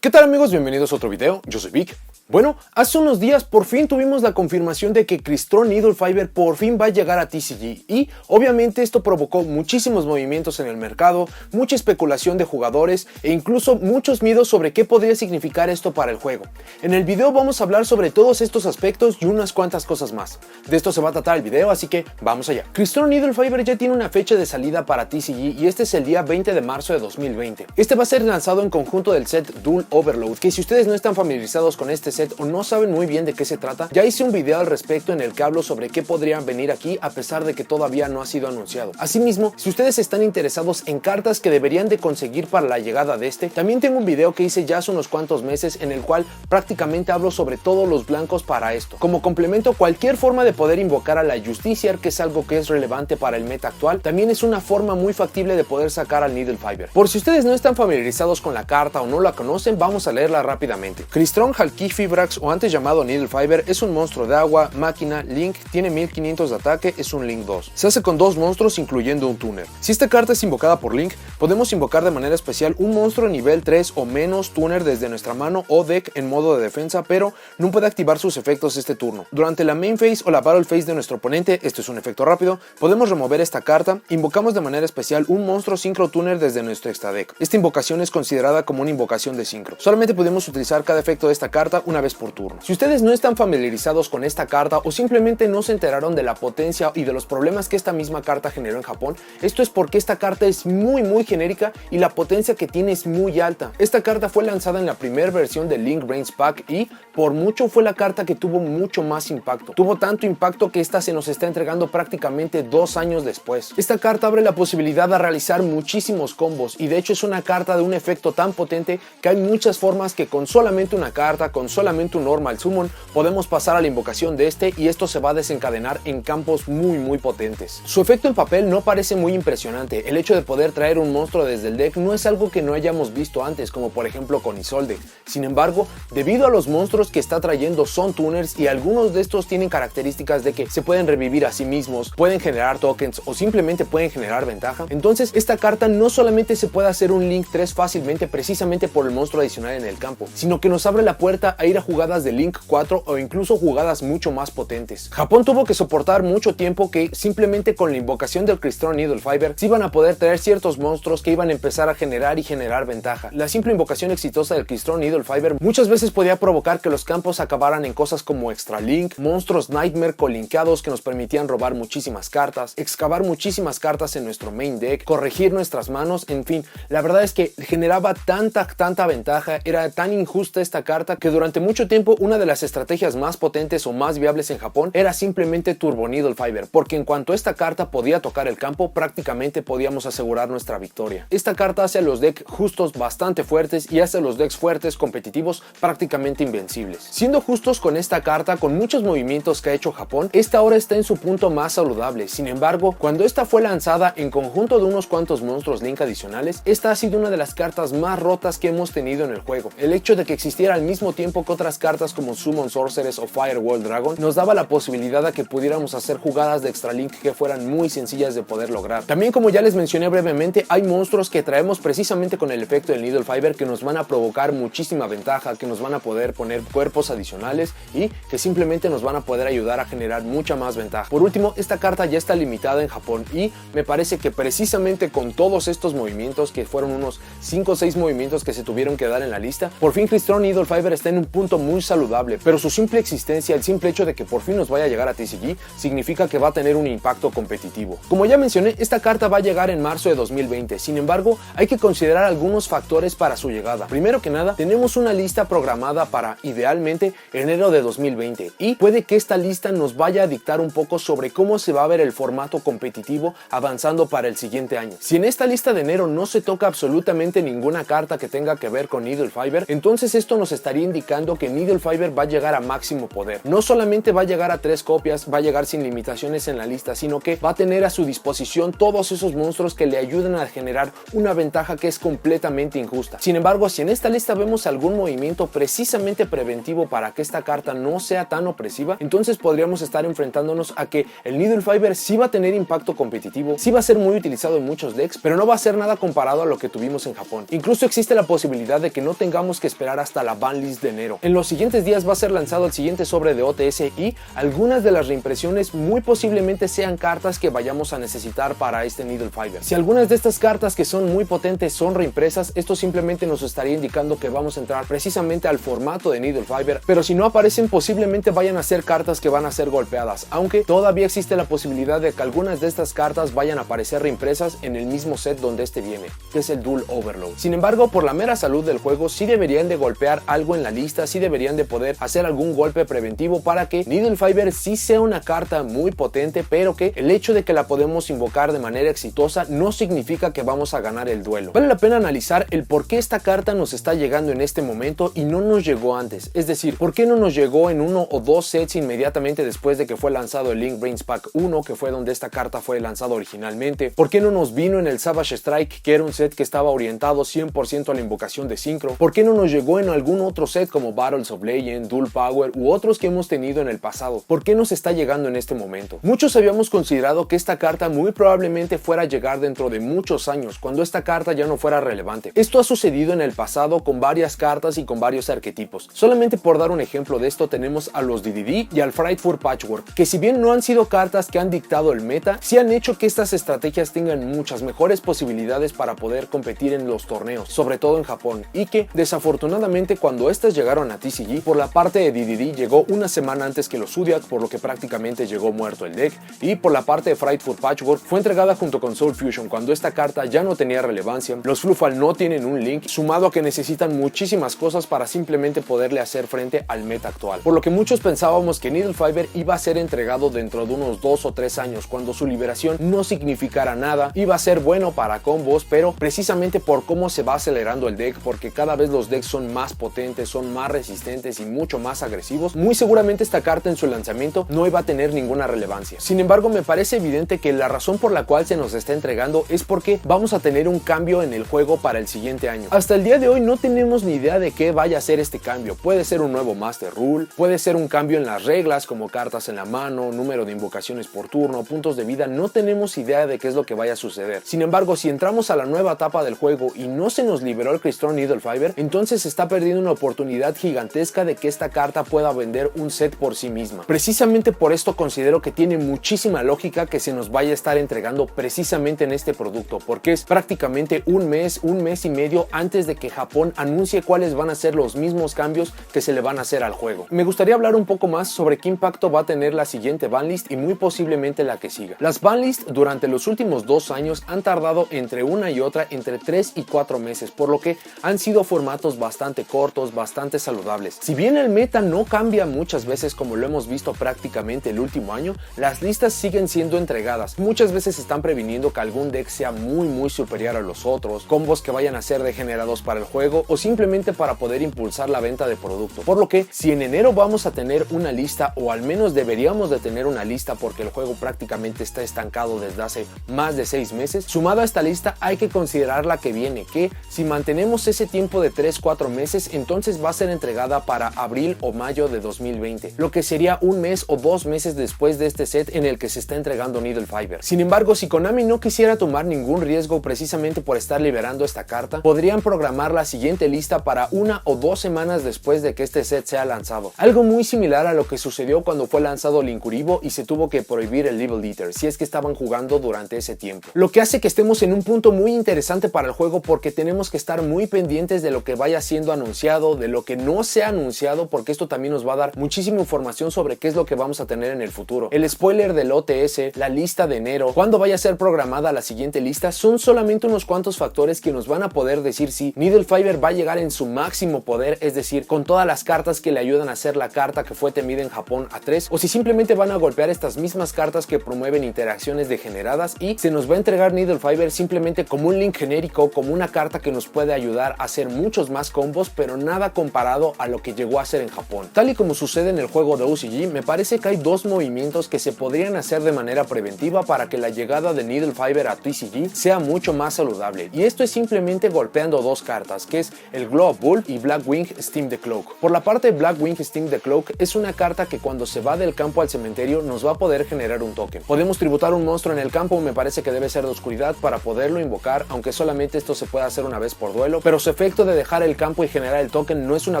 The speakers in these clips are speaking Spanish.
¿Qué tal amigos? Bienvenidos a otro video, yo soy Vic. Bueno, hace unos días por fin tuvimos la confirmación de que Crystron Needle Fiber por fin va a llegar a TCG y obviamente esto provocó muchísimos movimientos en el mercado, mucha especulación de jugadores e incluso muchos miedos sobre qué podría significar esto para el juego. En el video vamos a hablar sobre todos estos aspectos y unas cuantas cosas más. De esto se va a tratar el video, así que vamos allá. Crystron Needle Fiber ya tiene una fecha de salida para TCG y este es el día 20 de marzo de 2020. Este va a ser lanzado en conjunto del set Dual Overload, que si ustedes no están familiarizados con este set o no saben muy bien de qué se trata, ya hice un video al respecto en el que hablo sobre qué podrían venir aquí a pesar de que todavía no ha sido anunciado. Asimismo, si ustedes están interesados en cartas que deberían de conseguir para la llegada de este, también tengo un video que hice ya hace unos cuantos meses en el cual prácticamente hablo sobre todos los blancos para esto. Como complemento, cualquier forma de poder invocar a la Justiciar, que es algo que es relevante para el meta actual, también es una forma muy factible de poder sacar al Needle Fiber. Por si ustedes no están familiarizados con la carta o no la conocen, vamos a leerla rápidamente. Crystron Halqifibrax, o antes llamado Needle Fiber, es un monstruo de agua, máquina, link, tiene 1500 de ataque, es un link 2. Se hace con dos monstruos incluyendo un tuner. Si esta carta es invocada por link, podemos invocar de manera especial un monstruo nivel 3 o menos tuner desde nuestra mano o deck en modo de defensa, pero no puede activar sus efectos este turno. Durante la main phase o la battle phase de nuestro oponente, esto es un efecto rápido, podemos remover esta carta, invocamos de manera especial un monstruo Synchro Tuner desde nuestro extra deck. Esta invocación es considerada como una invocación de Synchro. Solamente podemos utilizar cada efecto de esta carta una vez por turno. Si ustedes no están familiarizados con esta carta o simplemente no se enteraron de la potencia y de los problemas que esta misma carta generó en Japón, esto es porque esta carta es muy genérica y la potencia que tiene es muy alta. Esta carta fue lanzada en la primera versión de Link Brains Pack y por mucho fue la carta que tuvo mucho más impacto. Tuvo tanto impacto que esta se nos está entregando prácticamente 2 años después. Esta carta abre la posibilidad de realizar muchísimos combos y de hecho es una carta de un efecto tan potente que hay muchas formas que con solamente una carta, con solamente un normal summon, podemos pasar a la invocación de este y esto se va a desencadenar en campos muy potentes. Su efecto en papel no parece muy impresionante. El hecho de poder traer un monstruo desde el deck no es algo que no hayamos visto antes, como por ejemplo con Isolde. Sin embargo, debido a los monstruos que está trayendo son tuners y algunos de estos tienen características de que se pueden revivir a sí mismos, pueden generar tokens o simplemente pueden generar ventaja, entonces esta carta no solamente se puede hacer un Link 3 fácilmente precisamente por el monstruo adicional en el campo, sino que nos abre la puerta a ir a jugadas de Link 4 o incluso jugadas mucho más potentes. Japón tuvo que soportar mucho tiempo que simplemente con la invocación del Crystron Needle Fiber se iban a poder traer ciertos monstruos que iban a empezar a generar ventaja. La simple invocación exitosa del Crystron Needle Fiber muchas veces podía provocar que los campos acabaran en cosas como Extra Link, monstruos Nightmare colinkeados que nos permitían robar muchísimas cartas, excavar muchísimas cartas en nuestro main deck, corregir nuestras manos, en fin, la verdad es que generaba tanta ventaja, era tan injusta esta carta que durante mucho tiempo una de las estrategias más potentes o más viables en Japón era simplemente Turbo Needle Fiber, porque en cuanto esta carta podía tocar el campo, prácticamente podíamos asegurar nuestra victoria. Esta carta hace a los decks justos bastante fuertes y hace a los decks fuertes competitivos prácticamente invencibles. Siendo justos con esta carta, con muchos movimientos que ha hecho Japón, esta ahora está en su punto más saludable. Sin embargo, cuando esta fue lanzada en conjunto de unos cuantos monstruos Link adicionales, esta ha sido una de las cartas más rotas que hemos tenido en el juego. El hecho de que existiera al mismo tiempo que otras cartas como Summon Sorceress o Firewall Dragon nos daba la posibilidad de que pudiéramos hacer jugadas de Extra Link que fueran muy sencillas de poder lograr. También, como ya les mencioné brevemente, hay monstruos que traemos precisamente con el efecto del Needle Fiber que nos van a provocar muchísima ventaja, que nos van a poder poner cuerpos adicionales y que simplemente nos van a poder ayudar a generar mucha más ventaja. Por último, esta carta ya está limitada en Japón y me parece que precisamente con todos estos movimientos, que fueron unos 5 o 6 movimientos que se tuvieron que dar en la lista, por fin Crystron Needle Fiber está en un punto muy saludable, pero su simple existencia, el simple hecho de que por fin nos vaya a llegar a TCG, significa que va a tener un impacto competitivo. Como ya mencioné, esta carta va a llegar en marzo de 2020, sin embargo, hay que considerar algunos factores para su llegada. Primero que nada, tenemos una lista programada para, idealmente, enero de 2020, y puede que esta lista nos vaya a dictar un poco sobre cómo se va a ver el formato competitivo avanzando para el siguiente año. Si en esta lista de enero no se toca absolutamente ninguna carta que tenga que ver con Needle Fiber, entonces esto nos estaría indicando diciendo que Needle Fiber va a llegar a máximo poder. No solamente va a llegar a 3 copias, va a llegar sin limitaciones en la lista, sino que va a tener a su disposición todos esos monstruos que le ayuden a generar una ventaja que es completamente injusta. Sin embargo, si en esta lista vemos algún movimiento precisamente preventivo para que esta carta no sea tan opresiva, entonces podríamos estar enfrentándonos a que el Needle Fiber sí va a tener impacto competitivo, sí va a ser muy utilizado en muchos decks, pero no va a ser nada comparado a lo que tuvimos en Japón. Incluso existe la posibilidad de que no tengamos que esperar hasta la banlist de enero. En los siguientes días va a ser lanzado el siguiente sobre de OTS y algunas de las reimpresiones muy posiblemente sean cartas que vayamos a necesitar para este Needle Fiber. Si algunas de estas cartas que son muy potentes son reimpresas, esto simplemente nos estaría indicando que vamos a entrar precisamente al formato de Needle Fiber, pero si no aparecen posiblemente vayan a ser cartas que van a ser golpeadas, aunque todavía existe la posibilidad de que algunas de estas cartas vayan a aparecer reimpresas en el mismo set donde este viene, que es el Dual Overload. Sin embargo, por la mera salud del juego, sí deberían de golpear algo en la lista, sí deberían de poder hacer algún golpe preventivo para que Needle Fiber sí sea una carta muy potente, pero que el hecho de que la podemos invocar de manera exitosa no significa que vamos a ganar el duelo. Vale la pena analizar el por qué esta carta nos está llegando en este momento y no nos llegó antes, es decir, por qué no nos llegó en 1 o 2 sets inmediatamente después de que fue lanzado el Link Brains Pack 1, que fue donde esta carta fue lanzada originalmente. ¿Por qué no nos vino en el Savage Strike, que era un set que estaba orientado 100% a la invocación de Synchro? ¿Por qué no nos llegó en algún otro set como Battles of Legend, Dual Power u otros que hemos tenido en el pasado? ¿Por qué nos está llegando en este momento? Muchos habíamos considerado que esta carta muy probablemente fuera a llegar dentro de muchos años, cuando esta carta ya no fuera relevante. Esto ha sucedido en el pasado con varias cartas y con varios arquetipos. Solamente por dar un ejemplo de esto tenemos a los DDD y al Frightfur Patchwork, que si bien no han sido cartas que han dictado el meta, sí han hecho que estas estrategias tengan muchas mejores posibilidades para poder competir en los torneos, sobre todo en Japón, y que desafortunadamente cuando estas llegaron a TCG, por la parte de DDD llegó una semana antes que los Zodiac, por lo que prácticamente llegó muerto el deck, y por la parte de Frightfur Patchwork fue entregada junto con Soul Fusion cuando esta carta ya no tenía relevancia. Los Fluffal no tienen un link, sumado a que necesitan muchísimas cosas para simplemente poderle hacer frente al meta actual, por lo que muchos pensábamos que Needle Fiber iba a ser entregado dentro de unos 2 o 3 años, cuando su liberación no significara nada, iba a ser bueno para combos, pero precisamente por cómo se va acelerando el deck, porque cada vez los decks son más potentes, son más resistentes y mucho más agresivos, muy seguramente esta carta en su lanzamiento no iba a tener ninguna relevancia. Sin embargo, me parece evidente que la razón por la cual se nos está entregando es porque vamos a tener un cambio en el juego para el siguiente año. Hasta el día de hoy no tenemos ni idea de qué vaya a ser este cambio. Puede ser un nuevo Master Rule, puede ser un cambio en las reglas como cartas en la mano, número de invocaciones por turno, puntos de vida. No tenemos idea de qué es lo que vaya a suceder. Sin embargo, si entramos a la nueva etapa del juego y no se nos liberó el Crystron Needle Fiber, entonces se está perdiendo una oportunidad gigantesca de que esta carta pueda vender un set por sí misma. Precisamente por esto considero que tiene muchísima lógica que se nos vaya a estar entregando precisamente en este producto, porque es prácticamente un mes y medio antes de que Japón anuncie cuáles van a ser los mismos cambios que se le van a hacer al juego. Me gustaría hablar un poco más sobre qué impacto va a tener la siguiente banlist y muy posiblemente la que siga. Las banlist durante los últimos 2 años han tardado entre una y otra entre 3 y 4 meses, por lo que han sido formatos bastante cortos, bastante saludables. Si bien el meta no cambia muchas veces como lo hemos visto prácticamente el último año, las listas siguen siendo entregadas. Muchas veces están previniendo que algún deck sea muy superior a los otros, combos que vayan a ser degenerados para el juego o simplemente para poder impulsar la venta de producto. Por lo que si en enero vamos a tener una lista, o al menos deberíamos de tener una lista porque el juego prácticamente está estancado desde hace más de 6 meses, sumado a esta lista hay que considerar la que viene, que si mantenemos ese tiempo de 3-4 meses, entonces va a ser entregada para abril o mayo de 2020, lo que sería un mes o 2 meses después de este set en el que se está entregando Needle Fiber. Sin embargo, si Konami no quisiera tomar ningún riesgo precisamente por estar liberando esta carta, podrían programar la siguiente lista para 1 o 2 semanas después de que este set sea lanzado. Algo muy similar a lo que sucedió cuando fue lanzado Linkuriboh y se tuvo que prohibir el Evil Eater, si es que estaban jugando durante ese tiempo. Lo que hace que estemos en un punto muy interesante para el juego, porque tenemos que estar muy pendientes de lo que vaya siendo anunciado, de lo que no sea anunciado, porque esto también nos va a dar muchísima información sobre qué es lo que vamos a tener en el futuro. El spoiler del OTS, la lista de enero, cuándo vaya a ser programada la siguiente lista, son solamente unos cuantos factores que nos van a poder decir si Needle Fiber va a llegar en su máximo poder, es decir, con todas las cartas que le ayudan a hacer la carta que fue temida en Japón a 3, o si simplemente van a golpear estas mismas cartas que promueven interacciones degeneradas y se nos va a entregar Needle Fiber simplemente como un link genérico, como una carta que nos puede ayudar a hacer muchos más combos, pero nada comparado comparado a lo que llegó a ser en Japón. Tal y como sucede en el juego de OCG, me parece que hay dos movimientos que se podrían hacer de manera preventiva para que la llegada de Needle Fiber a TCG sea mucho más saludable, y esto es simplemente golpeando dos cartas, que es el Glow Up Bulb y Blackwing Steam the Cloak. Por la parte de Blackwing Steam the Cloak, es una carta que cuando se va del campo al cementerio nos va a poder generar un token. Podemos tributar un monstruo en el campo, me parece que debe ser de oscuridad para poderlo invocar, aunque solamente esto se puede hacer una vez por duelo, pero su efecto de dejar el campo y generar el token no es una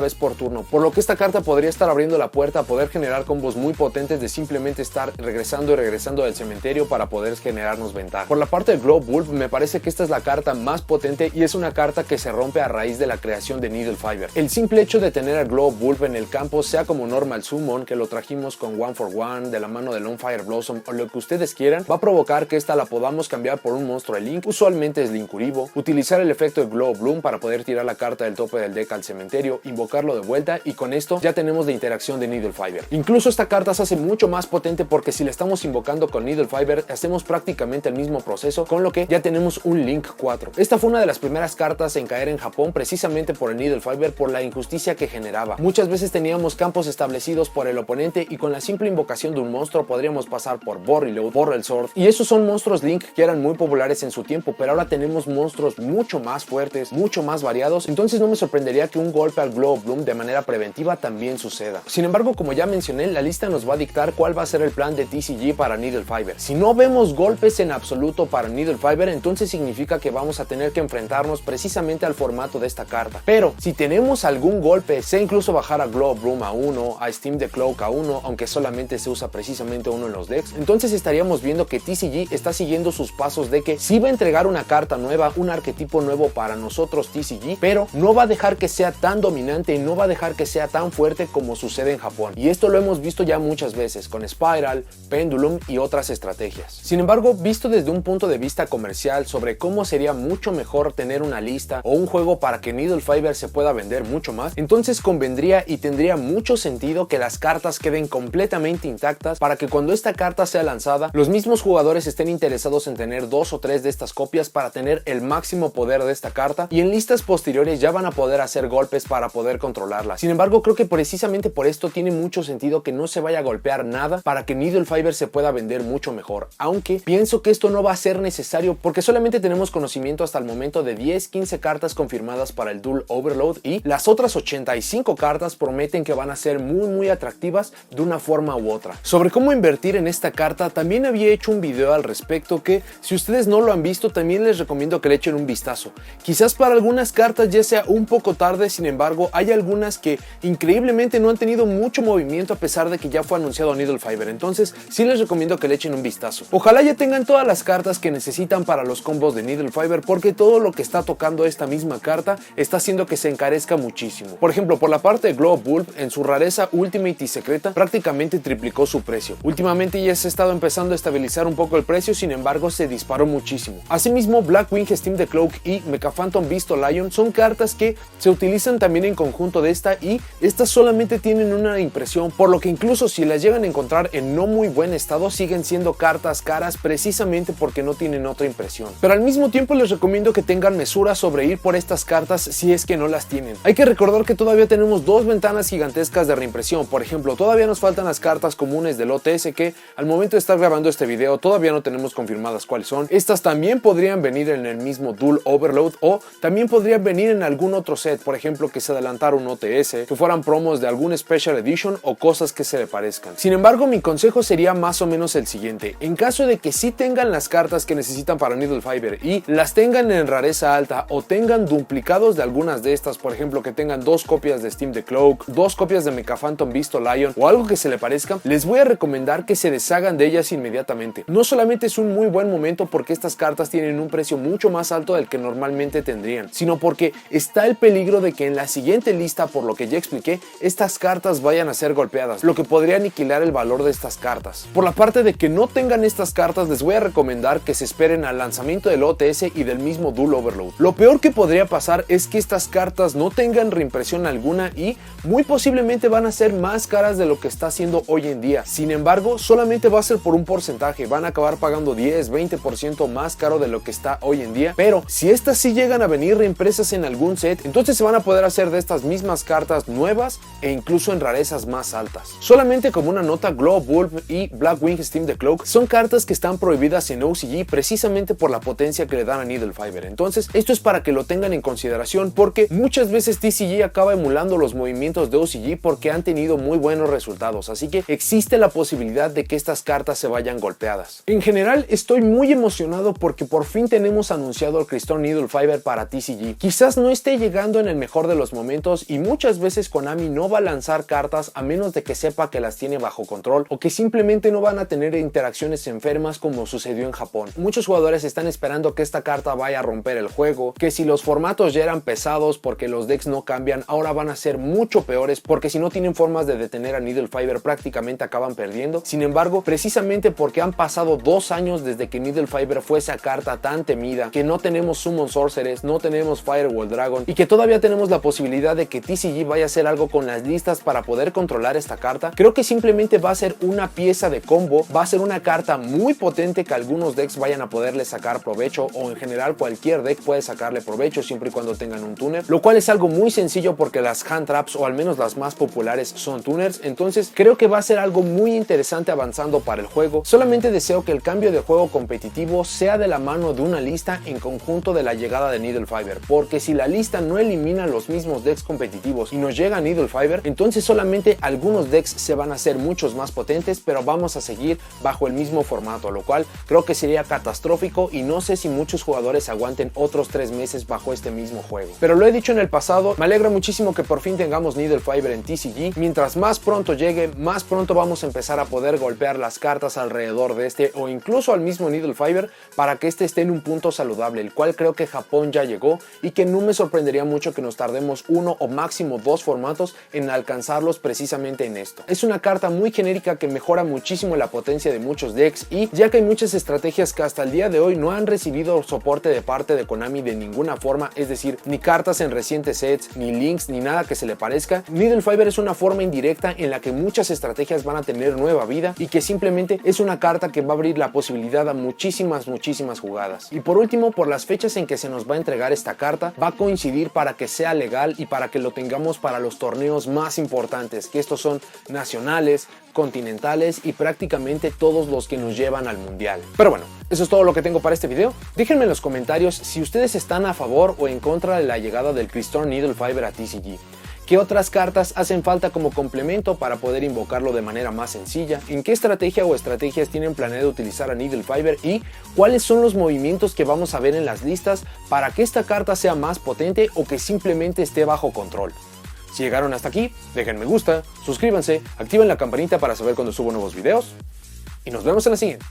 vez por turno, por lo que esta carta podría estar abriendo la puerta a poder generar combos muy potentes de simplemente estar regresando y regresando del cementerio para poder generarnos ventaja. Por la parte de Glow Wolf, me parece que esta es la carta más potente y es una carta que se rompe a raíz de la creación de Needle Fiber. El simple hecho de tener a Glow Wolf en el campo, sea como normal summon, que lo trajimos con One for One, de la mano de Lone Fire Blossom o lo que ustedes quieran, va a provocar que esta la podamos cambiar por un monstruo de Link, usualmente es Linkuriboh, utilizar el efecto de Glow Bloom para poder tirar la carta del tope del deck al cementerio, invocarlo de vuelta y con esto ya tenemos la interacción de Needle Fiber. Incluso esta carta se hace mucho más potente porque si la estamos invocando con Needle Fiber hacemos prácticamente el mismo proceso, con lo que ya tenemos un Link 4. Esta fue una de las primeras cartas en caer en Japón precisamente por el Needle Fiber, por la injusticia que generaba. Muchas veces teníamos campos establecidos por el oponente y con la simple invocación de un monstruo podríamos pasar por Borreload, Borrel Sword, y esos son monstruos Link que eran muy populares en su tiempo, pero ahora tenemos monstruos mucho más fuertes, mucho más variados, entonces no me sorprendería que un golpe al Glow Bloom de manera preventiva también suceda. Sin embargo, como ya mencioné, la lista nos va a dictar cuál va a ser el plan de TCG para Needle Fiber. Si no vemos golpes en absoluto para Needle Fiber, entonces significa que vamos a tener que enfrentarnos precisamente al formato de esta carta. Pero si tenemos algún golpe, sea incluso bajar a Glow Bloom a 1, a Steam the Cloak a 1, aunque solamente se usa precisamente uno en los decks, entonces estaríamos viendo que TCG está siguiendo sus pasos de que sí va a entregar una carta nueva, un arquetipo nuevo para nosotros TCG, pero no va a dejar que sea tan dominante y no va a dejar que sea tan fuerte como sucede en Japón. Y esto lo hemos visto ya muchas veces con Spiral, Pendulum y otras estrategias. Sin embargo, visto desde un punto de vista comercial sobre cómo sería mucho mejor tener una lista o un juego para que Needle Fiber se pueda vender mucho más, entonces convendría y tendría mucho sentido que las cartas queden completamente intactas para que cuando esta carta sea lanzada, los mismos jugadores estén interesados en tener 2 o 3 de estas copias para tener el máximo poder de esta carta, y en listas posteriores ya van a poder hacer golpes para poder controlarla. Sin embargo, creo que precisamente por esto tiene mucho sentido que no se vaya a golpear nada para que Needle Fiber se pueda vender mucho mejor, aunque pienso que esto no va a ser necesario porque solamente tenemos conocimiento hasta el momento de 10-15 cartas confirmadas para el Dual Overload y las otras 85 cartas prometen que van a ser muy atractivas de una forma u otra. Sobre cómo invertir en esta carta también había hecho un video al respecto que, si ustedes no lo han visto, también les recomiendo que le echen un vistazo. Quizás para algunas cartas ya sea un poco tarde, sin embargo hay algunas que increíblemente no han tenido mucho movimiento a pesar de que ya fue anunciado Needle Fiber, entonces sí les recomiendo que le echen un vistazo. Ojalá ya tengan todas las cartas que necesitan para los combos de Needle Fiber, porque todo lo que está tocando esta misma carta está haciendo que se encarezca muchísimo. Por ejemplo, por la parte de Glow Wolf, en su rareza Ultimate y secreta prácticamente triplicó su precio. Últimamente ya se ha estado empezando a estabilizar un poco el precio, sin embargo se disparó muchísimo. Asimismo, Blackwing Steam the Cloak y Mecha Phantom Beast Lion son cartas que se utilizan también en conjunto de esta, y estas solamente tienen una impresión, por lo que incluso si las llegan a encontrar en no muy buen estado siguen siendo cartas caras precisamente porque no tienen otra impresión. Pero al mismo tiempo les recomiendo que tengan mesura sobre ir por estas cartas si es que no las tienen. Hay que recordar que todavía tenemos dos ventanas gigantescas de reimpresión. Por ejemplo, todavía nos faltan las cartas comunes del OTS que al momento de estar grabando este video todavía no tenemos confirmadas cuáles son. Estas también podrían venir en el mismo Dual Overload o también podrían venir en algún otro set, por ejemplo que se adelantara un OTS, que fueran promos de algún Special Edition o cosas que se le parezcan. Sin embargo, mi consejo sería más o menos el siguiente: en caso de que sí tengan las cartas que necesitan para Needle Fiber y las tengan en rareza alta o tengan duplicados de algunas de estas, por ejemplo que tengan 2 copias de Steam the Cloak, 2 copias de Mecha Phantom Beast Lion o algo que se le parezca, les voy a recomendar que se deshagan de ellas inmediatamente. No solamente es un muy buen momento porque estas cartas tienen un precio mucho más alto del que normalmente tendrían, sino porque está el peligro de que en la siguiente lista, por lo que ya expliqué, estas cartas vayan a ser golpeadas, lo que podría aniquilar el valor de estas cartas. Por la parte de que no tengan estas cartas, les voy a recomendar que se esperen al lanzamiento del OTS y del mismo Dual Overload. Lo peor que podría pasar es que estas cartas no tengan reimpresión alguna y muy posiblemente van a ser más caras de lo que está haciendo hoy en día. Sin embargo, solamente va a ser por un porcentaje, van a acabar pagando 10-20% más caro de lo que está hoy en día, pero si estas sí llegan a venir reimpresas en algún set, entonces se van a poder hacer de estas mismas cartas nuevas e incluso en rarezas más altas. Solamente como una nota, Glow Bulb y Blackwing Steam the Cloak son cartas que están prohibidas en OCG precisamente por la potencia que le dan a Needle Fiber. Entonces esto es para que lo tengan en consideración, porque muchas veces TCG acaba emulando los movimientos de OCG porque han tenido muy buenos resultados, así que existe la posibilidad de que estas cartas se vayan golpeadas. En general estoy muy emocionado porque por fin tenemos anunciado el Crystron Needle Fiber para TCG. Quizás no esté llegando en el mejor de los momentos y muchas veces Konami no va a lanzar cartas a menos de que sepa que las tiene bajo control o que simplemente no van a tener interacciones enfermas como sucedió en Japón. Muchos jugadores están esperando que esta carta vaya a romper el juego, que si los formatos ya eran pesados porque los decks no cambian, ahora van a ser mucho peores porque si no tienen formas de detener a Needle Fiber prácticamente acaban perdiendo. Sin embargo, precisamente porque han pasado 2 años desde que Needle Fiber fue esa carta tan temida, que no tenemos Summon Sorceress, no tenemos Firewall Dragon y que todavía tenemos la posibilidad de que TCG vaya a hacer algo con las listas para poder controlar esta carta, creo que simplemente va a ser una pieza de combo, va a ser una carta muy potente que algunos decks vayan a poderle sacar provecho, o en general cualquier deck puede sacarle provecho siempre y cuando tengan un tuner, lo cual es algo muy sencillo porque las hand traps, o al menos las más populares, son tuners. Entonces creo que va a ser algo muy interesante avanzando para el juego. Solamente deseo que el cambio de juego competitivo sea de la mano de una lista en conjunto de la llegada de Needle Fiber, porque si la lista no elimina los mismos decks competitivos y nos llega Needle Fiber, entonces solamente algunos decks se van a hacer muchos más potentes, pero vamos a seguir bajo el mismo formato, lo cual creo que sería catastrófico y no sé si muchos jugadores aguanten otros 3 meses bajo este mismo juego. Pero lo he dicho en el pasado, me alegra muchísimo que por fin tengamos Needle Fiber en TCG. Mientras más pronto llegue, más pronto vamos a empezar a poder golpear las cartas alrededor de este o incluso al mismo Needle Fiber para que este esté en un punto saludable, el cual creo que Japón ya llegó y que no me sorprendería mucho que nos tardemos 1 o máximo 2 formatos en alcanzarlos precisamente en esto. Es una carta muy genérica que mejora muchísimo la potencia de muchos decks, y ya que hay muchas estrategias que hasta el día de hoy no han recibido soporte de parte de Konami de ninguna forma, es decir, ni cartas en recientes sets, ni links, ni nada que se le parezca, Needle Fiber es una forma indirecta en la que muchas estrategias van a tener nueva vida y que simplemente es una carta que va a abrir la posibilidad a muchísimas jugadas. Y por último, por las fechas en que se nos va a entregar esta carta, va a coincidir para que sea legal y para que lo tengamos para los torneos más importantes, que estos son nacionales, continentales y prácticamente todos los que nos llevan al mundial. Pero bueno, eso es todo lo que tengo para este video. Déjenme en los comentarios si ustedes están a favor o en contra de la llegada del Crystron Needle Fiber a TCG. ¿Qué otras cartas hacen falta como complemento para poder invocarlo de manera más sencilla? ¿En qué estrategia o estrategias tienen planeado utilizar a Needle Fiber? ¿Y cuáles son los movimientos que vamos a ver en las listas para que esta carta sea más potente o que simplemente esté bajo control? Si llegaron hasta aquí, dejen me gusta, suscríbanse, activen la campanita para saber cuando subo nuevos videos y nos vemos en la siguiente.